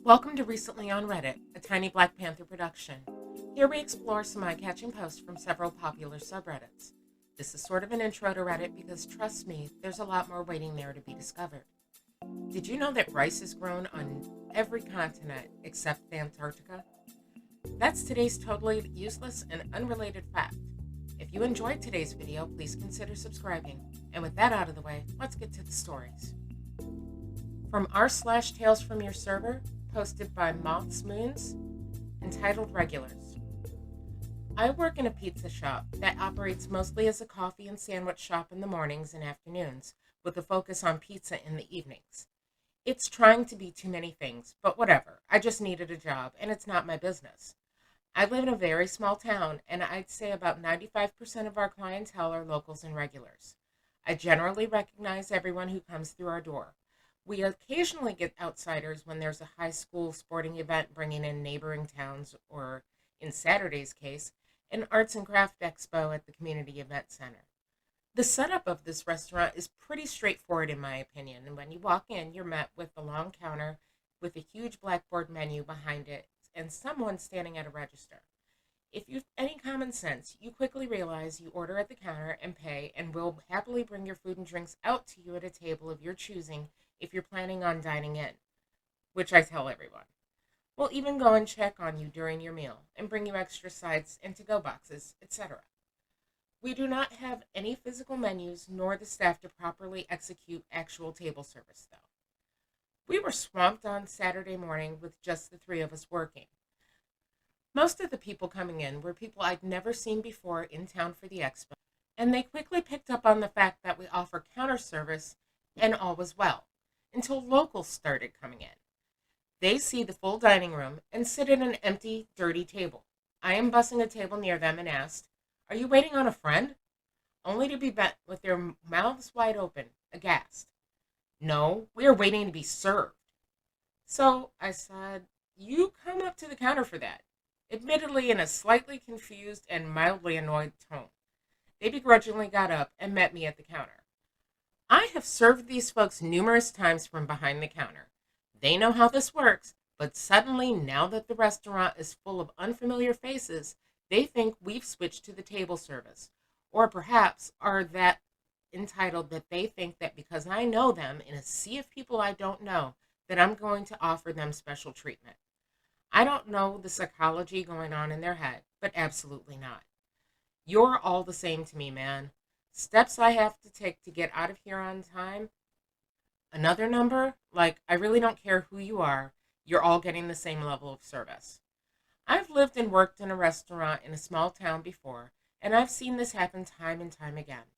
Welcome to Recently on Reddit, a tiny Black Panther production. Here we explore some eye-catching posts from several popular subreddits. This is sort of an intro to Reddit because, trust me, there's a lot more waiting there to be discovered. Did you know that rice is grown on every continent except Antarctica? That's today's totally useless and unrelated fact. If you enjoyed today's video, please consider subscribing. And with that out of the way, let's get to the stories. From r/TalesFromYourServer, posted by moths-moons, entitled Regulars. I work in a pizza shop that operates mostly as a coffee and sandwich shop in the mornings and afternoons, with a focus on pizza in the evenings. It's trying to be too many things, but whatever. I just needed a job, and it's not my business. I live in a very small town, and I'd say about 95% of our clientele are locals and regulars. I generally recognize everyone who comes through our door. We occasionally get outsiders when there's a high school sporting event bringing in neighboring towns, or, in Saturday's case, an arts and craft expo at the community event center. The setup of this restaurant is pretty straightforward in my opinion, and when you walk in, you're met with a long counter with a huge blackboard menu behind it and someone standing at a register. If you've any common sense, you quickly realize you order at the counter and pay, and will happily bring your food and drinks out to you at a table of your choosing if you're planning on dining in, which I tell everyone. We'll even go and check on you during your meal and bring you extra sides and to-go boxes, etc. We do not have any physical menus nor the staff to properly execute actual table service, though. We were swamped on Saturday morning with just the three of us working. Most of the people coming in were people I'd never seen before in town for the expo, and they quickly picked up on the fact that we offer counter service, and all was well, until locals started coming in. They see the full dining room and sit at an empty, dirty table. I am bussing a table near them and asked, "Are you waiting on a friend?" Only to be met with their mouths wide open, aghast. "No, we are waiting to be served." So I said, "You come up to the counter for that," admittedly in a slightly confused and mildly annoyed tone. They begrudgingly got up and met me at the counter. I have served these folks numerous times from behind the counter. They know how this works, but suddenly, now that the restaurant is full of unfamiliar faces, they think we've switched to the table service, or perhaps are that entitled that they think that because I know them in a sea of people I don't know, that I'm going to offer them special treatment. I don't know the psychology going on in their head, but absolutely not. You're all the same to me, man. Steps I have to take to get out of here on time. Another number, like, I really don't care who you are, you're all getting the same level of service. I've lived and worked in a restaurant in a small town before, and I've seen this happen time and time again.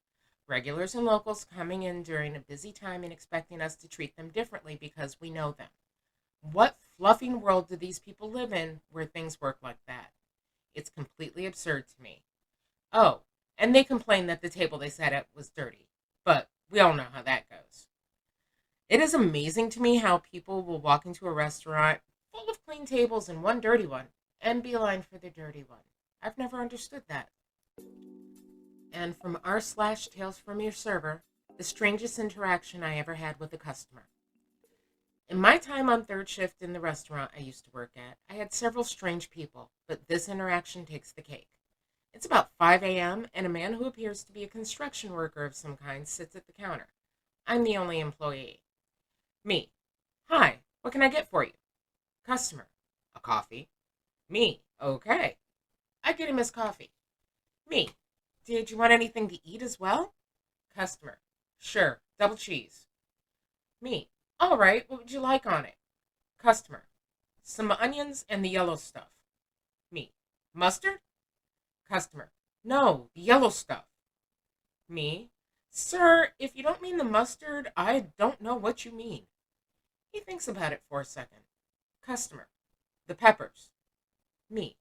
Regulars and locals coming in during a busy time and expecting us to treat them differently because we know them. What fluffing world do these people live in where things work like that? It's completely absurd to me. Oh, and they complained that the table they sat at was dirty. But we all know how that goes. It is amazing to me how people will walk into a restaurant full of clean tables and one dirty one and beeline for the dirty one. I've never understood that. And from r/TalesFromYourServer, the strangest interaction I ever had with a customer. In my time on third shift in the restaurant I used to work at, I had several strange people, but this interaction takes the cake. It's about 5 a.m., and a man who appears to be a construction worker of some kind sits at the counter. I'm the only employee. Me. "Hi, what can I get for you?" Customer. "A coffee." Me. "Okay." I get him his coffee. Me. "Did you want anything to eat as well?" Customer. "Sure, double cheese." Me. "All right, what would you like on it?" Customer. "Some onions and the yellow stuff." Me. "Mustard?" Customer. "No, the yellow stuff." Me. "Sir, if you don't mean the mustard, I don't know what you mean." He thinks about it for a second. Customer. "The peppers." Me.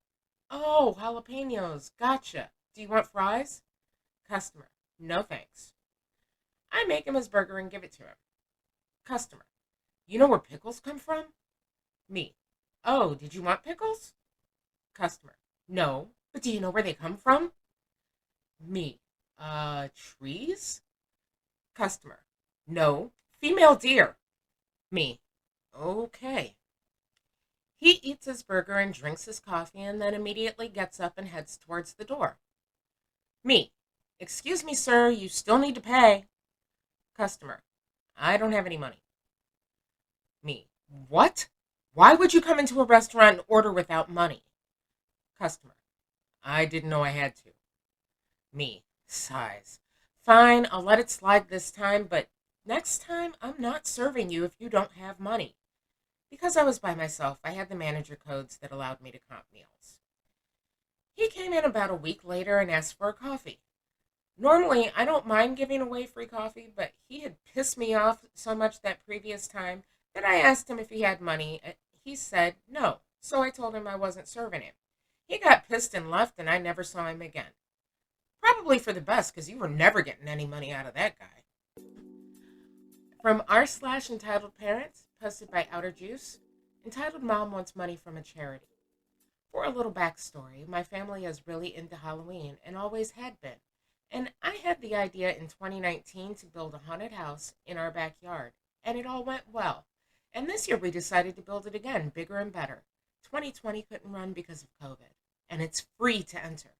"Oh, jalapenos, gotcha. Do you want fries?" Customer. "No, thanks." I make him his burger and give it to him. Customer. "You know where pickles come from?" Me. "Oh, did you want pickles?" Customer. "No, but do you know where they come from?" Me. Trees?" Customer. "No, female deer." Me. "Okay." eats his burger and drinks his coffee and then immediately gets up and heads towards the door. Me. Excuse me, sir, you still need to pay. Customer. I don't have any money. Me. What? Why would you come into a restaurant and order without money? Customer. I didn't know I had to. Me. Sighs. Fine, I'll let it slide this time, but next time I'm not serving you if you don't have money. Because I was by myself, I had the manager codes that allowed me to comp meals. He came in about a week later and asked for a coffee. Normally, I don't mind giving away free coffee, but he had pissed me off so much that previous time that I asked him if he had money. He said no, so I told him I wasn't serving him. He got pissed and left, and I never saw him again. Probably for the best, because you were never getting any money out of that guy. From r/entitledparents, posted by outerjuice, entitled Mom Wants Money from a Charity. For a little backstory, my family is really into Halloween and always had been. And I had the idea in 2019 to build a haunted house in our backyard, and it all went well. And this year we decided to build it again, bigger and better. 2020 couldn't run because of COVID, and it's free to enter.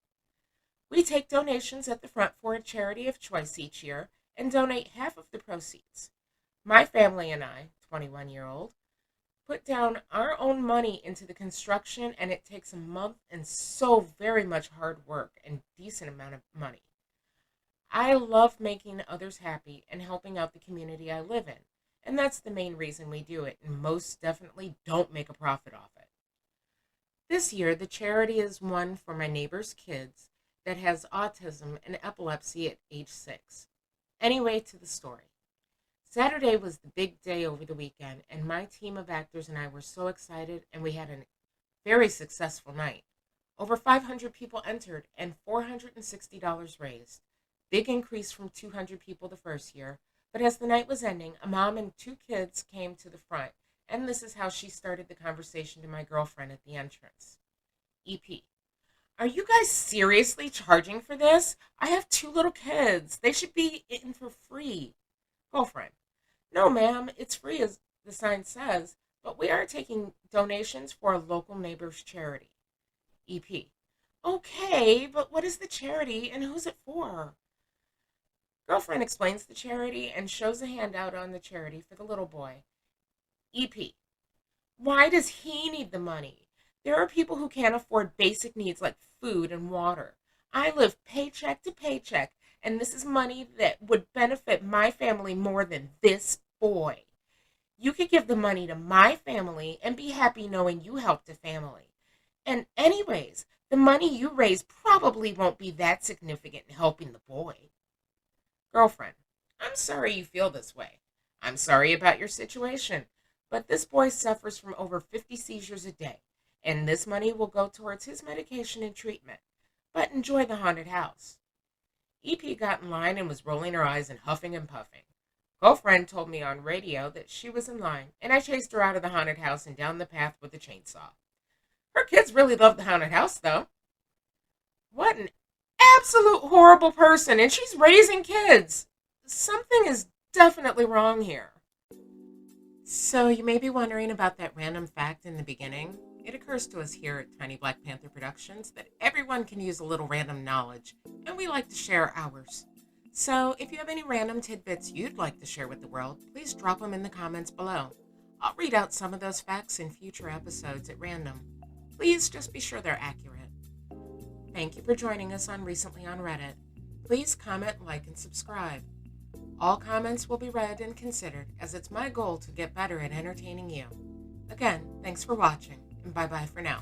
We take donations at the front for a charity of choice each year and donate half of the proceeds. My family and I, 21-year-old, put down our own money into the construction, and it takes a month and so very much hard work and decent amount of money. I love making others happy and helping out the community I live in, and that's the main reason we do it, and most definitely don't make a profit off it. This year, the charity is one for my neighbor's kids that has autism and epilepsy at age 6. Anyway, to the story. Saturday was the big day over the weekend, and my team of actors and I were so excited, and we had a very successful night. Over 500 people entered and $460 raised. Big increase from 200 people the first year, but as the night was ending, a mom and 2 kids came to the front, and this is how she started the conversation to my girlfriend at the entrance. EP. Are you guys seriously charging for this? I have 2 little kids. They should be in for free. Girlfriend. No, ma'am, it's free as the sign says, but we are taking donations for a local neighbor's charity. EP. Okay, but what is the charity and who's it for? Girlfriend explains the charity and shows a handout on the charity for the little boy. EP. Why does he need the money? There are people who can't afford basic needs like food and water. I live paycheck to paycheck, and this is money that would benefit my family more than this boy. You could give the money to my family and be happy knowing you helped a family. And anyways, the money you raise probably won't be that significant in helping the boy. Girlfriend. I'm sorry you feel this way. I'm sorry about your situation, but this boy suffers from over 50 seizures a day, and this money will go towards his medication and treatment. But enjoy the haunted house. EP got in line and was rolling her eyes and huffing and puffing. Girlfriend told me on radio that she was in line, and I chased her out of the haunted house and down the path with a chainsaw. Her kids really love the haunted house, though. What an absolute horrible person, and she's raising kids. Something is definitely wrong here. So you may be wondering about that random fact in the beginning. It occurs to us here at Tiny Black Panther Productions that everyone can use a little random knowledge, and we like to share ours. So if you have any random tidbits you'd like to share with the world, please drop them in the comments below. I'll read out some of those facts in future episodes at random. Please just be sure they're accurate. Thank you for joining us on Recently on Reddit. Please comment, like, and subscribe. All comments will be read and considered, as it's my goal to get better at entertaining you. Again, thanks for watching, and bye-bye for now.